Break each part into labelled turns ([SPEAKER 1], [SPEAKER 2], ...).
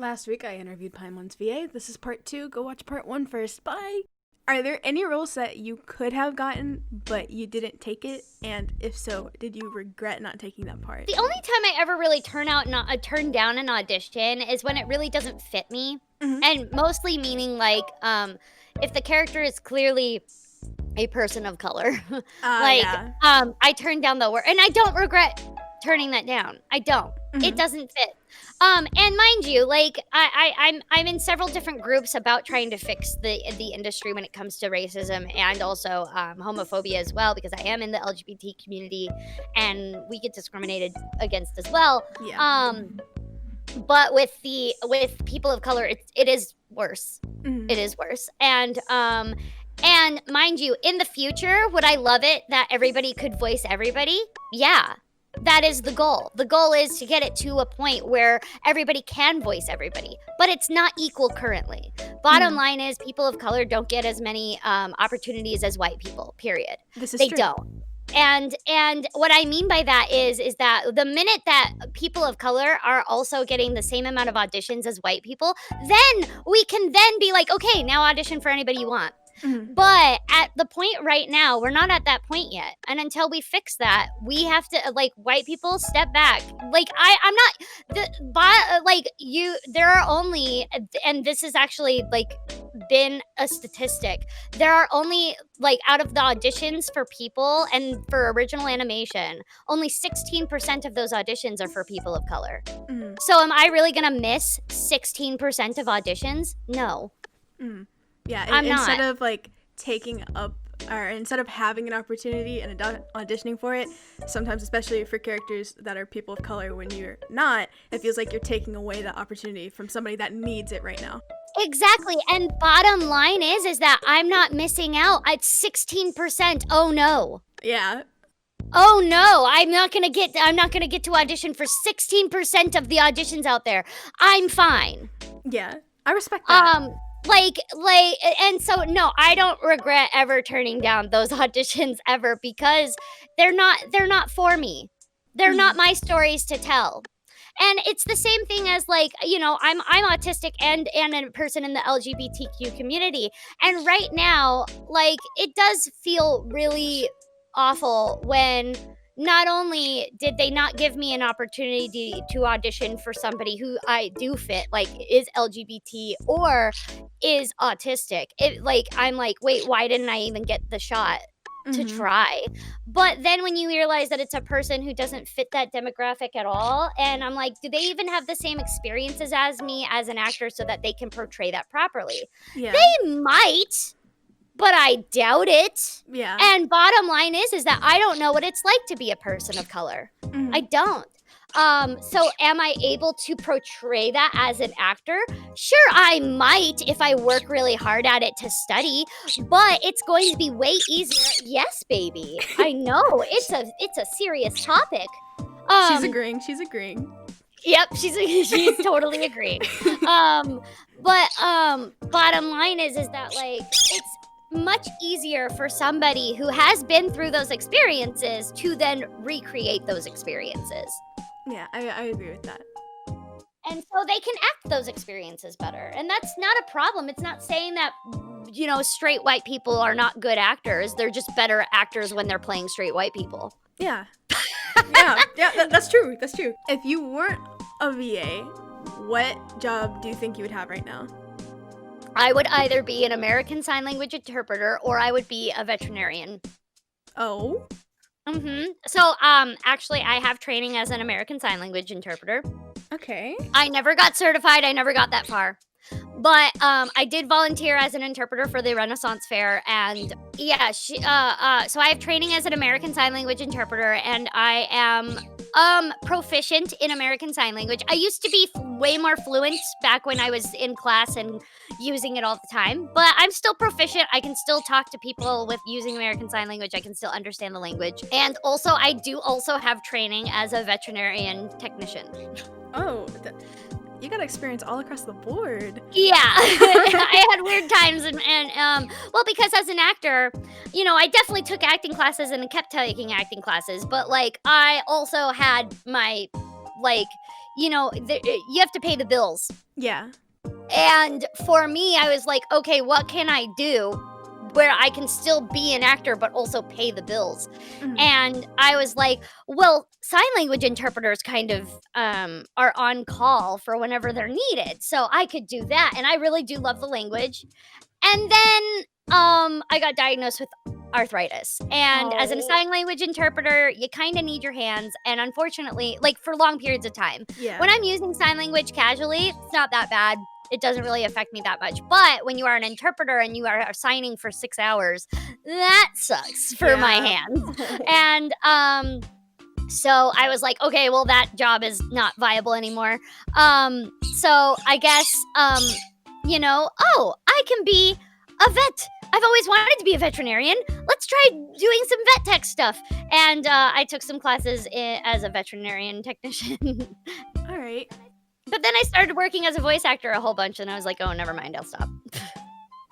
[SPEAKER 1] Last week I interviewed Paimons VA. This is part 2. Go watch part 1 first. Bye! Are there any roles that you could have gotten, but you didn't take it? And if so, did you regret not taking that part?
[SPEAKER 2] The only time I ever really turn down an audition is when it really doesn't fit me. And mostly meaning like, if the character is clearly a person of color. I turned down the work, and I don't regret turning that down. I don't. It doesn't fit. And mind you, like I'm in several different groups about trying to fix the industry when it comes to racism and also homophobia as well, because I am in the LGBT community and we get discriminated against as well.
[SPEAKER 1] Yeah.
[SPEAKER 2] But with people of color, it is worse. It is worse. And mind you, in the future, would I love it that everybody could voice everybody? Yeah. That is the goal. The goal is to get it to a point where everybody can voice everybody, but it's not equal currently. Bottom line is people of color don't get as many opportunities as white people, period.
[SPEAKER 1] This is
[SPEAKER 2] They
[SPEAKER 1] true.
[SPEAKER 2] don't. And what I mean by that is that the minute that people of color are also getting the same amount of auditions as white people, then we can then be like, okay, now audition for anybody you want. But at the point right now, we're not at that point yet. And until we fix that, we have to, like, white people step back. Like, there are only, and this has actually, like, been a statistic. There are only, like, out of the auditions for people and for original animation, only 16% of those auditions are for people of color. So am I really going to miss 16% of auditions? No.
[SPEAKER 1] Yeah,
[SPEAKER 2] I'm
[SPEAKER 1] instead
[SPEAKER 2] not.
[SPEAKER 1] of like taking up, or instead of having an opportunity and auditioning for it, sometimes, especially for characters that are people of color, when you're not, it feels like you're taking away that opportunity from somebody that needs it right now.
[SPEAKER 2] Exactly. And bottom line is that I'm not missing out at 16%. Oh no.
[SPEAKER 1] Yeah.
[SPEAKER 2] Oh no, I'm not gonna get to audition for 16% of the auditions out there. I'm fine.
[SPEAKER 1] Yeah, I respect that.
[SPEAKER 2] And so no, I don't regret ever turning down those auditions ever, because they're not for me. They're not my stories to tell. And it's the same thing as, like, you know, I'm autistic and a person in the LGBTQ community. And right now, like, it does feel really awful when not only did they not give me an opportunity to audition for somebody who I do fit, like is LGBT or is autistic. I'm like, wait, why didn't I even get the shot to try? But then when you realize that it's a person who doesn't fit that demographic at all, and I'm like, do they even have the same experiences as me as an actor so that they can portray that properly?
[SPEAKER 1] Yeah.
[SPEAKER 2] They might, but I doubt it.
[SPEAKER 1] Yeah.
[SPEAKER 2] And bottom line is that I don't know what it's like to be a person of color. I don't. So am I able to portray that as an actor? Sure, I might if I work really hard at it to study, but it's going to be way easier. Yes, baby. I know. It's a serious topic.
[SPEAKER 1] She's agreeing.
[SPEAKER 2] Yep, she's totally agreeing. But bottom line is that, like, it's much easier for somebody who has been through those experiences to then recreate those experiences.
[SPEAKER 1] Yeah, I agree with that.
[SPEAKER 2] And so they can act those experiences better. And that's not a problem. It's not saying that, you know, straight white people are not good actors. They're just better actors when they're playing straight white people.
[SPEAKER 1] Yeah. That's true. That's true. If you weren't a VA, what job do you think you would have right now?
[SPEAKER 2] I would either be an American Sign Language interpreter or I would be a veterinarian.
[SPEAKER 1] Oh?
[SPEAKER 2] So, actually, I have training as an American Sign Language interpreter.
[SPEAKER 1] Okay.
[SPEAKER 2] I never got certified. I never got that far. But I did volunteer as an interpreter for the Renaissance Fair, and yeah, so I have training as an American Sign Language interpreter, and I am proficient in American Sign Language. I used to be way more fluent back when I was in class and using it all the time, but I'm still proficient. I can still talk to people with using American Sign Language. I can still understand the language. And also, I do also have training as a veterinarian technician.
[SPEAKER 1] Oh, you got experience all across the board.
[SPEAKER 2] Yeah, I had weird times, and well, because as an actor, you know, I definitely took acting classes and kept taking acting classes, but like I also had my, like, you know, you have to pay the bills.
[SPEAKER 1] Yeah.
[SPEAKER 2] And for me, I was like, okay, what can I do where I can still be an actor but also pay the bills?
[SPEAKER 1] Mhm.
[SPEAKER 2] And I was like, well, sign language interpreters kind of are on call for whenever they're needed. So I could do that. And I really do love the language. And then I got diagnosed with arthritis. And as a
[SPEAKER 1] Oh.
[SPEAKER 2] sign language interpreter, you kind of need your hands. And unfortunately, like for long periods of time,
[SPEAKER 1] Yeah.
[SPEAKER 2] when I'm using sign language casually, it's not that bad. It doesn't really affect me that much. But when you are an interpreter and you are signing for 6 hours, that sucks for my
[SPEAKER 1] Yeah.
[SPEAKER 2] hands. And so I was like, okay, well that job is not viable anymore. So I guess I can be a vet. I've always wanted to be a veterinarian. Let's try doing some vet tech stuff. And I took some classes as a veterinarian technician.
[SPEAKER 1] All right.
[SPEAKER 2] But then I started working as a voice actor a whole bunch, and I was like, oh, never mind, I'll stop.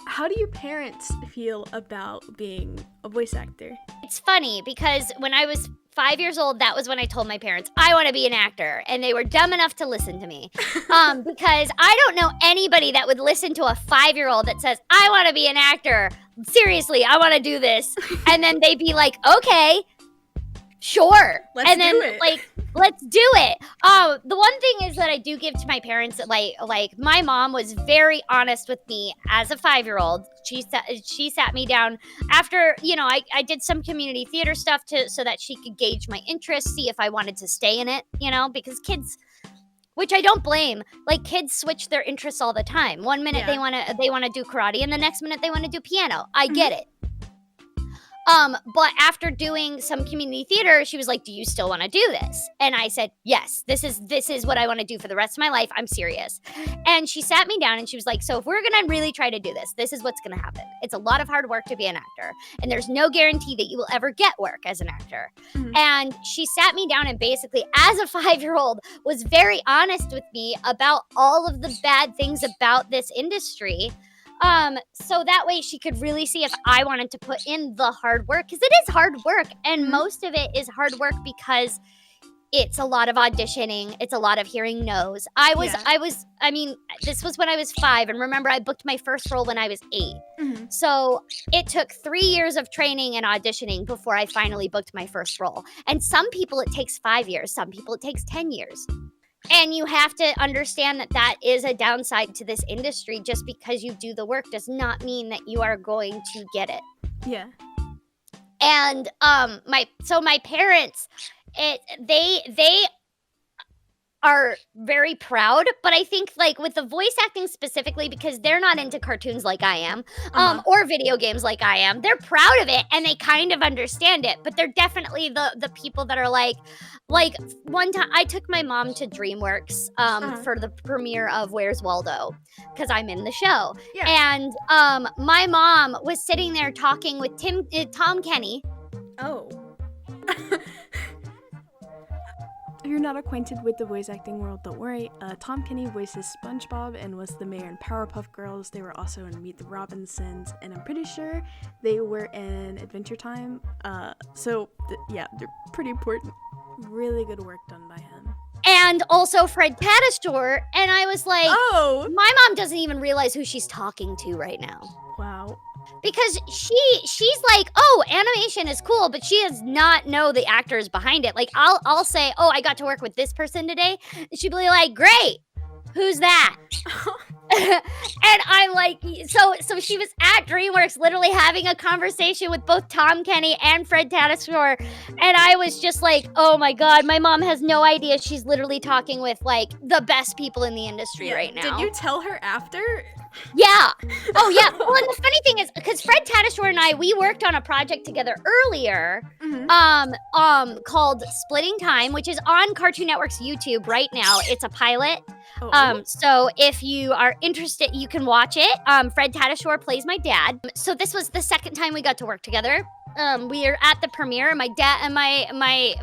[SPEAKER 1] How do your parents feel about being a voice actor?
[SPEAKER 2] It's funny because when I was 5 years old, that was when I told my parents, I want to be an actor. And they were dumb enough to listen to me. Because I don't know anybody that would listen to a 5-year-old that says, I want to be an actor. Seriously, I want to do this. And then they'd be like, okay, sure.
[SPEAKER 1] Let's do it.
[SPEAKER 2] Let's do it. The one thing is that I do give to my parents that like my mom was very honest with me as a 5-year-old. She sat me down after, I did some community theater stuff so that she could gauge my interest, see if I wanted to stay in it, because kids, which I don't blame, like kids switch their interests all the time. One minute they want to do karate and the next minute they want to do piano. I get it. But after doing some community theater, she was like, do you still want to do this? And I said, yes, this is what I want to do for the rest of my life. I'm serious. And she sat me down and she was like, so if we're going to really try to do this is what's going to happen. It's a lot of hard work to be an actor. And there's no guarantee that you will ever get work as an actor. Mm-hmm. And she sat me down and basically, as a 5-year-old, was very honest with me about all of the bad things about this industry. So that way she could really see if I wanted to put in the hard work, because it is hard work, and most of it is hard work because it's a lot of auditioning. It's a lot of hearing no's. This was when I was 5, and remember, I booked my first role when I was 8. Mm-hmm. So it took 3 years of training and auditioning before I finally booked my first role. And some people it takes 5 years. Some people it takes 10 years. And you have to understand that is a downside to this industry. Just because you do the work does not mean that you are going to get it.
[SPEAKER 1] Yeah.
[SPEAKER 2] And my parents, they are very proud, but I think like with the voice acting specifically, because they're not into cartoons like I am, or video games like I am, they're proud of it and they kind of understand it. But they're definitely the people that are like one time I took my mom to DreamWorks for the premiere of Where's Waldo, because I'm in the show. Yeah. And my mom was sitting there talking with Tom Kenny.
[SPEAKER 1] Oh. If you're not acquainted with the voice acting world, don't worry. Tom Kenny voices SpongeBob and was the mayor in Powerpuff Girls. They were also in Meet the Robinsons, and I'm pretty sure they were in Adventure Time. They're pretty important. Really good work done by him.
[SPEAKER 2] And also Fred Tatasciore, and I was like,
[SPEAKER 1] oh,
[SPEAKER 2] my mom doesn't even realize who she's talking to right now.
[SPEAKER 1] Wow.
[SPEAKER 2] Because she's like, oh, animation is cool, but she does not know the actors behind it. Like I'll say, oh, I got to work with this person today. And she'll be like, great, who's that? And I'm like, so she was at DreamWorks literally having a conversation with both Tom Kenny and Fred Tatasciore. And I was just like, oh my God, my mom has no idea she's literally talking with like the best people in the industry right now.
[SPEAKER 1] Did you tell her after?
[SPEAKER 2] Yeah. Oh, yeah. Well, and the funny thing is, because Fred Tatasciore and we worked on a project together earlier, called Splitting Time, which is on Cartoon Network's YouTube right now. It's a pilot. Oh. So if you are interested, you can watch it. Fred Tatasciore plays my dad. So this was the second time we got to work together. We are at the premiere. My dad and my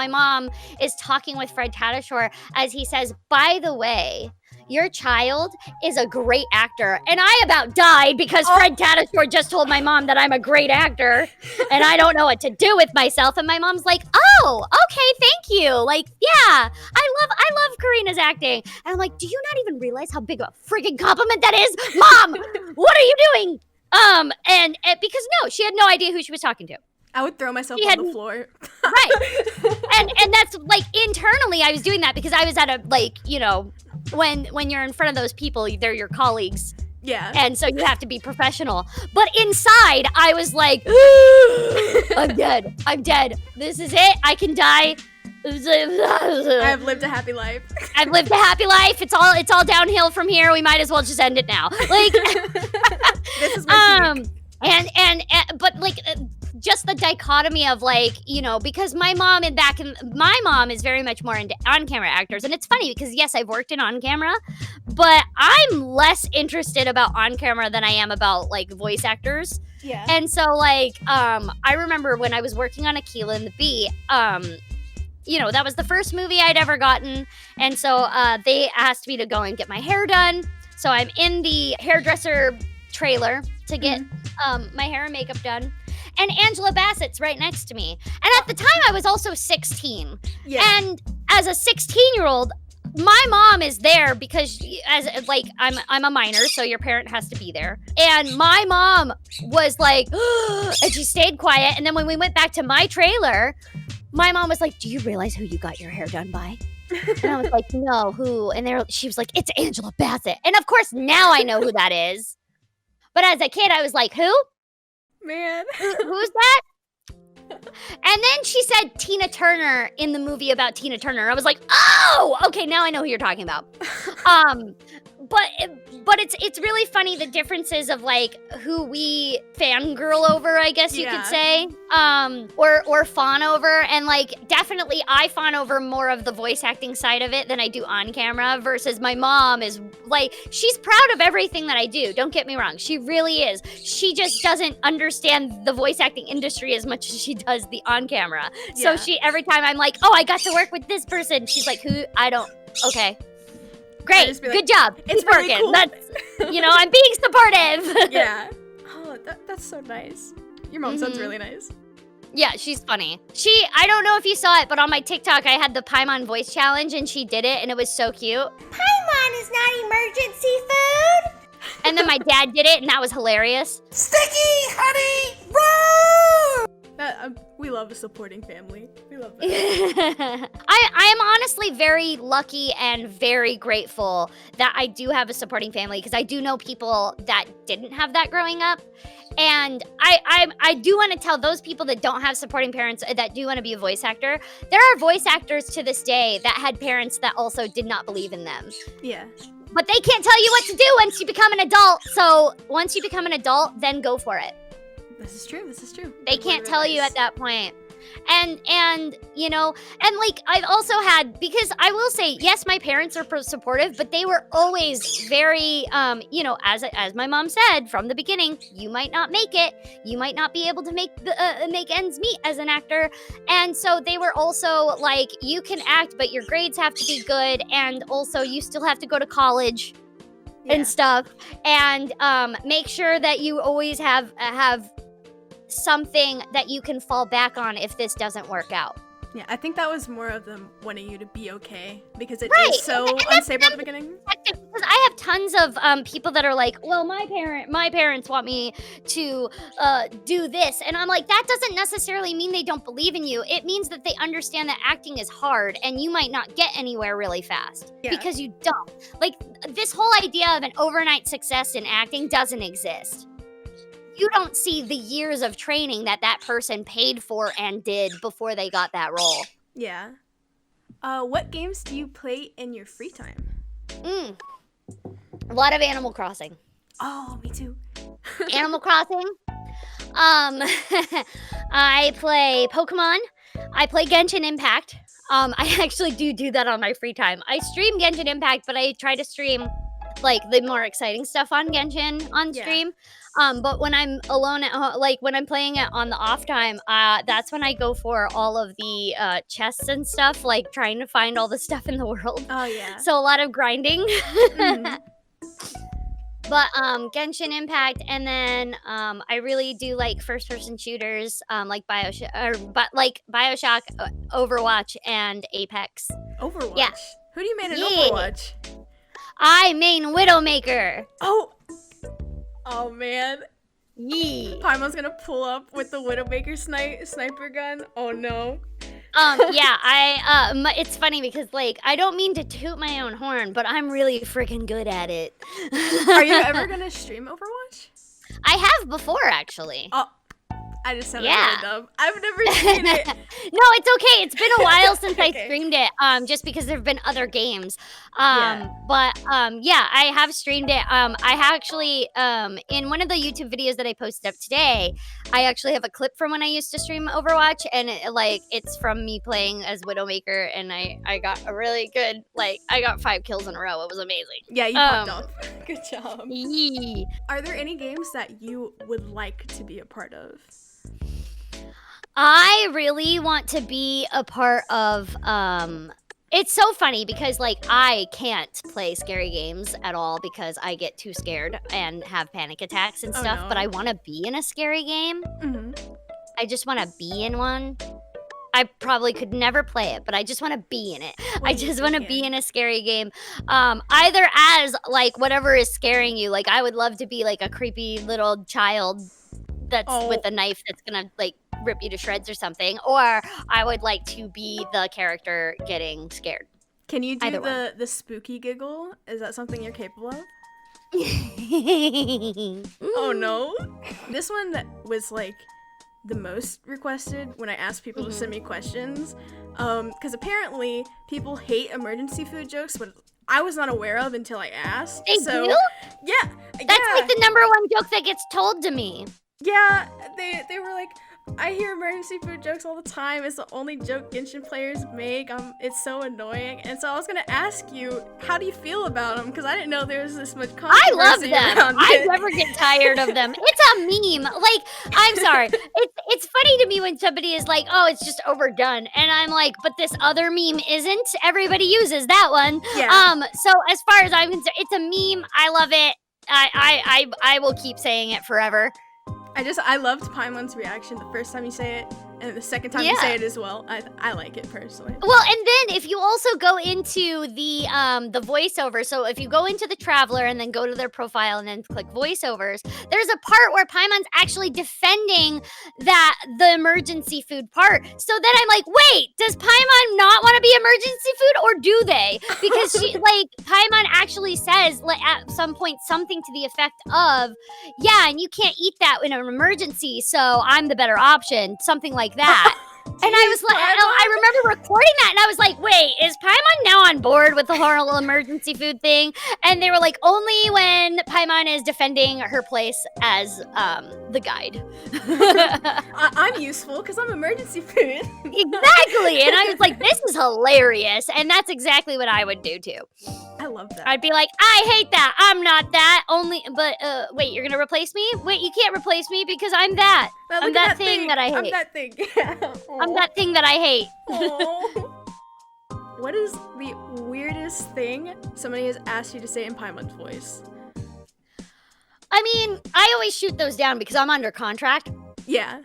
[SPEAKER 2] mom is talking with Fred Tatasciore as he says, by the way, your child is a great actor. And I about died because Fred Tatasciore just told my mom that I'm a great actor and I don't know what to do with myself. And my mom's like, oh, okay, thank you. Like, yeah, I love Corina's acting. And I'm like, do you not even realize how big of a freaking compliment that is? Mom, what are you doing? And because no, she had no idea who she was talking to.
[SPEAKER 1] I would throw myself on the floor.
[SPEAKER 2] Right. And that's like internally I was doing that because I was at a, like, you know, when you're in front of those people, they're your colleagues.
[SPEAKER 1] Yeah.
[SPEAKER 2] And so you have to be professional. But inside I was like, I'm dead. This is it. I can die.
[SPEAKER 1] I've lived a happy life.
[SPEAKER 2] I've lived a happy life. It's all downhill from here. We might as well just end it now. Like
[SPEAKER 1] this is my peak.
[SPEAKER 2] And but like just the dichotomy of like, you know, because my mom is very much more into on-camera actors. And it's funny because yes, I've worked in on-camera, but I'm less interested about on-camera than I am about like voice actors.
[SPEAKER 1] Yeah.
[SPEAKER 2] And so like I remember when I was working on Aquila and the Bee, you know, that was the first movie I'd ever gotten. And so they asked me to go and get my hair done. So I'm in the hairdresser trailer to get my hair and makeup done. And Angela Bassett's right next to me. And at the time, I was also 16.
[SPEAKER 1] Yeah.
[SPEAKER 2] And as a 16-year-old, my mom is there because I'm a minor, so your parent has to be there. And my mom was like, and she stayed quiet. And then when we went back to my trailer, my mom was like, do you realize who you got your hair done by? And I was like, no, who? And she was like, it's Angela Bassett. And of course, now I know who that is. But as a kid, I was like, who?
[SPEAKER 1] Man.
[SPEAKER 2] Who's that? And then she said Tina Turner in the movie about Tina Turner. I was like, oh, okay, now I know who you're talking about. But it's really funny the differences of like who we fangirl over, I guess you could say, or fawn over, and like definitely I fawn over more of the voice acting side of it than I do on camera. Versus my mom is like, she's proud of everything that I do. Don't get me wrong, she really is. She just doesn't understand the voice acting industry as much as she does the on camera. So she every time I'm like, oh, I got to work with this person. She's like, who? I don't. Okay. Great, good job.
[SPEAKER 1] It's
[SPEAKER 2] really
[SPEAKER 1] working.
[SPEAKER 2] Cool. That's, you know, I'm being supportive.
[SPEAKER 1] Yeah. Oh, that's so nice. Your mom sounds really nice.
[SPEAKER 2] Yeah, she's funny. I don't know if you saw it, but on my TikTok, I had the Paimon voice challenge, and she did it, and it was so cute.
[SPEAKER 3] Paimon is not emergency food.
[SPEAKER 2] And then my dad did it, and that was hilarious.
[SPEAKER 3] Sticky, honey, roll!
[SPEAKER 1] We love a supporting family. We love that.
[SPEAKER 2] I am honestly very lucky and very grateful that I do have a supporting family, because I do know people that didn't have that growing up. And I do want to tell those people that don't have supporting parents that do want to be a voice actor, there are voice actors to this day that had parents that also did not believe in them.
[SPEAKER 1] Yeah.
[SPEAKER 2] But they can't tell you what to do once you become an adult. So once you become an adult, then go for it.
[SPEAKER 1] This is true.
[SPEAKER 2] They can't tell you at that point. And you know, and like I've also had, because I will say, yes, my parents are supportive, but they were always very, you know, as my mom said from the beginning, you might not make it, you might not be able to make ends meet as an actor, and so they were also like, you can act, but your grades have to be good, and also you still have to go to college and stuff, and make sure that you always have something that you can fall back on if this doesn't work out.
[SPEAKER 1] Yeah, I think that was more of them wanting you to be okay, because it
[SPEAKER 2] right.
[SPEAKER 1] is so unstable at the beginning.
[SPEAKER 2] Because I have tons of people that are like, well, my parents want me to do this, and I'm like, that doesn't necessarily mean they don't believe in you. It means that they understand that acting is hard, and you might not get anywhere really fast because you don't. Like, this whole idea of an overnight success in acting doesn't exist. You don't see the years of training that person paid for and did before they got that role.
[SPEAKER 1] Yeah. What games do you play in your free time?
[SPEAKER 2] A lot of Animal Crossing.
[SPEAKER 1] Oh, me too.
[SPEAKER 2] Animal Crossing. I play Pokemon. I play Genshin Impact. I actually do that on my free time. I stream Genshin Impact, but I try to stream like the more exciting stuff on Genshin on stream. But when I'm alone at home, like when I'm playing it on the off time, that's when I go for all of the chests and stuff, like trying to find all the stuff in the world.
[SPEAKER 1] Oh yeah.
[SPEAKER 2] So a lot of grinding.
[SPEAKER 1] Mhm.
[SPEAKER 2] But Genshin Impact, and then I really do like first-person shooters, like Bioshock, Overwatch, and Apex.
[SPEAKER 1] Overwatch.
[SPEAKER 2] Yeah.
[SPEAKER 1] Who do you main in
[SPEAKER 2] Yeah.
[SPEAKER 1] Overwatch?
[SPEAKER 2] I main Widowmaker.
[SPEAKER 1] Oh man.
[SPEAKER 2] Yeah.
[SPEAKER 1] Paimon's gonna pull up with the Widowmaker sniper gun. Oh no.
[SPEAKER 2] Yeah, it's funny because like I don't mean to toot my own horn, but I'm really freaking good at it.
[SPEAKER 1] Are you ever gonna stream Overwatch?
[SPEAKER 2] I have before actually.
[SPEAKER 1] Oh, I just sounded
[SPEAKER 2] Yeah.
[SPEAKER 1] really dumb. I've never seen it.
[SPEAKER 2] No, it's okay. It's been a while since I
[SPEAKER 1] Okay.
[SPEAKER 2] streamed it. Just because there've been other games.
[SPEAKER 1] Yeah.
[SPEAKER 2] But yeah, I have streamed it. I actually in one of the YouTube videos that I posted up today, I actually have a clip from when I used to stream Overwatch, and it's from me playing as Widowmaker, and I got a really good I got 5 kills in a row. It was amazing.
[SPEAKER 1] Yeah, you popped off. Good job.
[SPEAKER 2] Yee.
[SPEAKER 1] Are there any games that you would like to be a part of?
[SPEAKER 2] I really want to be a part of it's so funny because I can't play scary games at all because I get too scared and have panic attacks and
[SPEAKER 1] Oh,
[SPEAKER 2] stuff,
[SPEAKER 1] no.
[SPEAKER 2] but I want to be in a scary game.
[SPEAKER 1] Mm-hmm.
[SPEAKER 2] I just want to be in one. I probably could never play it, but I just want to be in it. I just want to be in a scary game. Either as whatever is scaring you. Like I would love to be like a creepy little child that's with a knife that's gonna rip you to shreds or something, or I would like to be the character getting scared.
[SPEAKER 1] Can you do
[SPEAKER 2] Either one.
[SPEAKER 1] the spooky giggle? Is that something you're capable of? Oh no. This one that was the most requested when I asked people to send me questions. Because apparently people hate emergency food jokes, but I was not aware of until I asked.
[SPEAKER 2] They
[SPEAKER 1] so,
[SPEAKER 2] do?
[SPEAKER 1] Yeah.
[SPEAKER 2] That's like the number one joke that gets told to me.
[SPEAKER 1] Yeah, they were like, I hear emergency food jokes all the time. It's the only joke Genshin players make. It's so annoying. And so I was gonna ask you, how do you feel about them? Because I didn't know there was this much controversy
[SPEAKER 2] I love them.
[SPEAKER 1] around
[SPEAKER 2] I
[SPEAKER 1] it.
[SPEAKER 2] never get tired of them. It's a meme. I'm sorry. It's funny to me when somebody is like, "Oh, it's just overdone," and I'm like, "But this other meme isn't. Everybody uses that one."
[SPEAKER 1] Yeah.
[SPEAKER 2] So as far as I'm concerned, it's a meme. I love it. I will keep saying it forever.
[SPEAKER 1] I loved Paimon's reaction the first time you say it, and the second time you say it as well. I like it personally.
[SPEAKER 2] Well, and then if you also go into the voiceover, so if you go into the Traveler and then go to their profile and then click voiceovers, there's a part where Paimon's actually defending the emergency food part. So then I'm like, wait, does Paimon not want to be emergency food, or do they? Because Paimon actually says at some point something to the effect of, yeah, and you can't eat that in an emergency, so I'm the better option, something like that. And I was like, I remember recording that, and I was like, wait, is Paimon now on board with the whole emergency food thing? And they were like, only when Paimon is defending her place as the guide.
[SPEAKER 1] I'm useful because I'm emergency food.
[SPEAKER 2] Exactly. And I was like, this is hilarious. And that's exactly what I would do too.
[SPEAKER 1] I love that.
[SPEAKER 2] I'd be like, I hate that. I'm not that. Wait, you're gonna replace me? Wait, you can't replace me because I'm that.
[SPEAKER 1] Now,
[SPEAKER 2] I'm
[SPEAKER 1] look at
[SPEAKER 2] that thing that I hate.
[SPEAKER 1] I'm that thing. Yeah.
[SPEAKER 2] I'm that thing that I hate.
[SPEAKER 1] Aw. What is the weirdest thing somebody has asked you to say in Paimon's voice?
[SPEAKER 2] I mean, I always shoot those down because I'm under contract.
[SPEAKER 1] Yeah.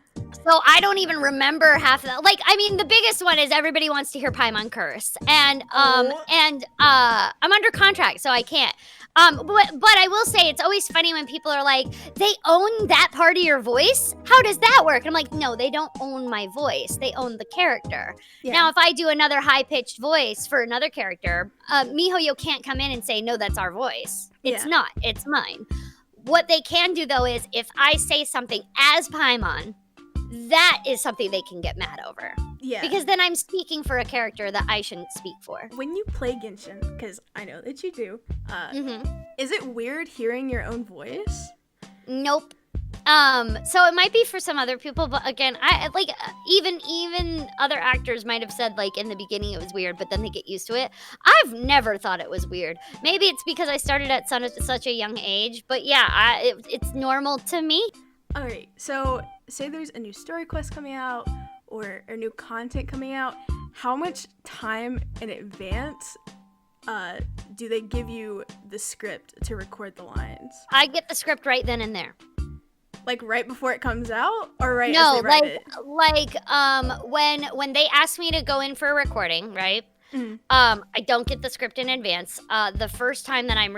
[SPEAKER 2] So I don't even remember half of that. The biggest one is everybody wants to hear Paimon curse. And I'm under contract, so I can't. But I will say it's always funny when people are like, they own that part of your voice? How does that work? And I'm like, no, they don't own my voice. They own the character.
[SPEAKER 1] Yeah.
[SPEAKER 2] Now, if I do another high-pitched voice for another character, MiHoYo can't come in and say, no, that's our voice. It's not. It's mine. What they can do, though, is if I say something as Paimon, that is something they can get mad over.
[SPEAKER 1] Yeah.
[SPEAKER 2] Because then I'm speaking for a character that I shouldn't speak for.
[SPEAKER 1] When you play Genshin, because I know that you do,
[SPEAKER 2] Mm-hmm.
[SPEAKER 1] is it weird hearing your own voice?
[SPEAKER 2] Nope. So it might be for some other people, but again, I like even other actors might have said like in the beginning it was weird, but then they get used to it. I've never thought it was weird. Maybe it's because I started at such a young age, but yeah, it's normal to me.
[SPEAKER 1] All right, so say there's a new story quest coming out or new content coming out. How much time in advance do they give you the script to record the lines?
[SPEAKER 2] I get the script right then and there.
[SPEAKER 1] Like right before it comes out, or right
[SPEAKER 2] No,
[SPEAKER 1] as they write it?
[SPEAKER 2] When they ask me to go in for a recording, right?
[SPEAKER 1] Mm-hmm.
[SPEAKER 2] I don't get the script in advance. The first time that I'm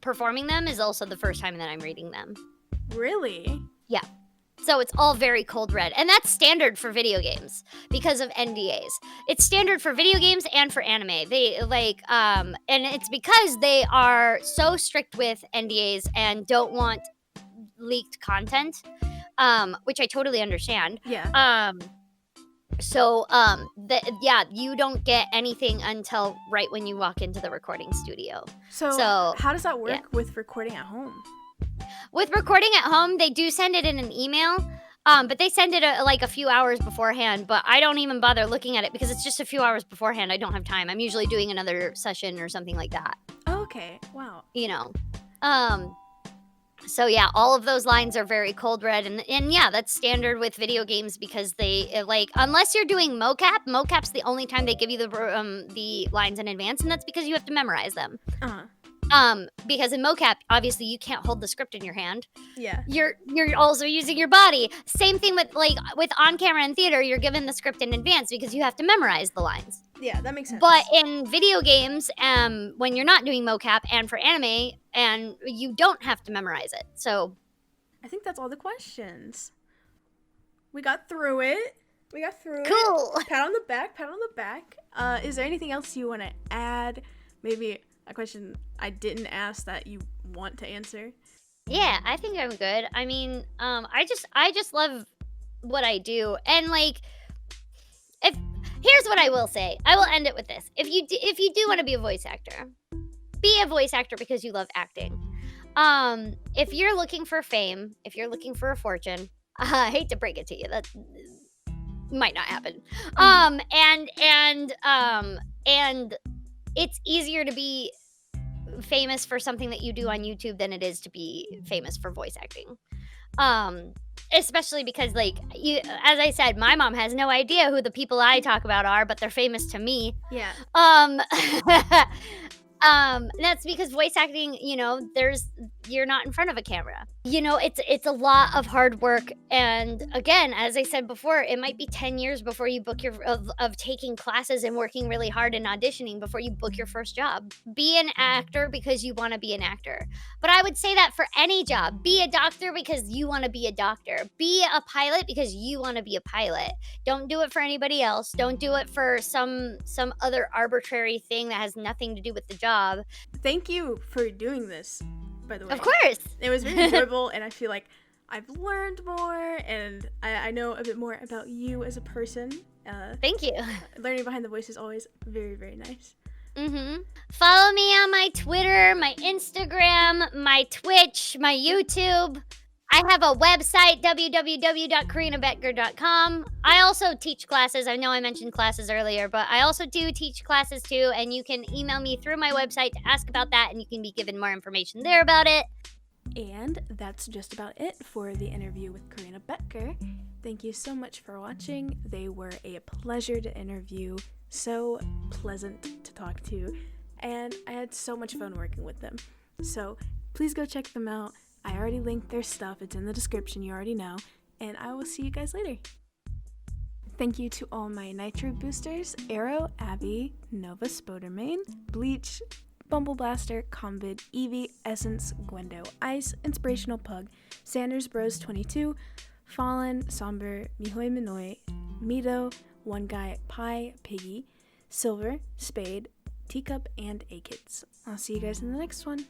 [SPEAKER 2] performing them is also the first time that I'm reading them.
[SPEAKER 1] Really?
[SPEAKER 2] Yeah. So it's all very cold read. And that's standard for video games because of NDAs. It's standard for video games and for anime. They and it's because they are so strict with NDAs and don't want leaked content, which I totally understand.
[SPEAKER 1] Yeah.
[SPEAKER 2] You don't get anything until right when you walk into the recording studio.
[SPEAKER 1] So how does that work with recording at home?
[SPEAKER 2] With recording at home, they do send it in an email, but they send it a few hours beforehand, but I don't even bother looking at it because it's just a few hours beforehand. I don't have time. I'm usually doing another session or something like that.
[SPEAKER 1] Oh, okay. Wow.
[SPEAKER 2] You know. So yeah, all of those lines are very cold read, and yeah, that's standard with video games because they unless you're doing mocap's the only time they give you the lines in advance, and that's because you have to memorize them. Because in mocap, obviously you can't hold the script in your hand.
[SPEAKER 1] Yeah.
[SPEAKER 2] You're also using your body. Same thing with on camera and theater, you're given the script in advance because you have to memorize the lines.
[SPEAKER 1] Yeah, that makes sense.
[SPEAKER 2] But in video games, when you're not doing mocap and for anime, and you don't have to memorize it. So
[SPEAKER 1] I think that's all the questions. We got through it.
[SPEAKER 2] Cool.
[SPEAKER 1] Pat on the back. Is there anything else you want to add? Maybe a question I didn't ask that you want to answer?
[SPEAKER 2] Yeah, I think I'm good. I mean, I just love what I do, and here's what I will say. I will end it with this. If you do want to be a voice actor, be a voice actor because you love acting. If you're looking for fame, if you're looking for a fortune, I hate to break it to you, that might not happen. And it's easier to be famous for something that you do on YouTube than it is to be famous for voice acting. Especially because, as I said, my mom has no idea who the people I talk about are, but they're famous to me.
[SPEAKER 1] Yeah.
[SPEAKER 2] That's because voice acting, you're not in front of a camera. It's a lot of hard work, and again, as I said before, it might be 10 years before you book of taking classes and working really hard and auditioning before you book your first job. Be an actor because you want to be an actor. But I would say that for any job. Be a doctor because you want to be a doctor. Be a pilot because you want to be a pilot. Don't do it for anybody else. Don't do it for some other arbitrary thing that has nothing to do with the job.
[SPEAKER 1] Thank you for doing this, by the way.
[SPEAKER 2] Of course.
[SPEAKER 1] It was very enjoyable, and I feel like I've learned more, and I know a bit more about you as a person.
[SPEAKER 2] Thank you.
[SPEAKER 1] Learning behind the voice is always very, very nice.
[SPEAKER 2] Mm-hmm. Follow me on my Twitter, my Instagram, my Twitch, my YouTube. I have a website, www.corinaboettger.com. I also teach classes. I know I mentioned classes earlier, but I also do teach classes too, and you can email me through my website to ask about that, and you can be given more information there about it.
[SPEAKER 1] And that's just about it for the interview with Corina Boettger. Thank you so much for watching. They were a pleasure to interview, so pleasant to talk to, and I had so much fun working with them. So please go check them out. I already linked their stuff. It's in the description, you already know, and I will see you guys later. Thank you to all my Nitro boosters, Arrow, Abby, Nova Spodermain, Bleach, Bumble Blaster, Convid, Eevee, Essence, Gwendo, Ice, Inspirational Pug, Sanders Bros 22, Fallen, Somber, Mihoi Minoi, Mito, One Guy, Pie, Piggy, Silver, Spade, Teacup, and A-Kids. I'll see you guys in the next one.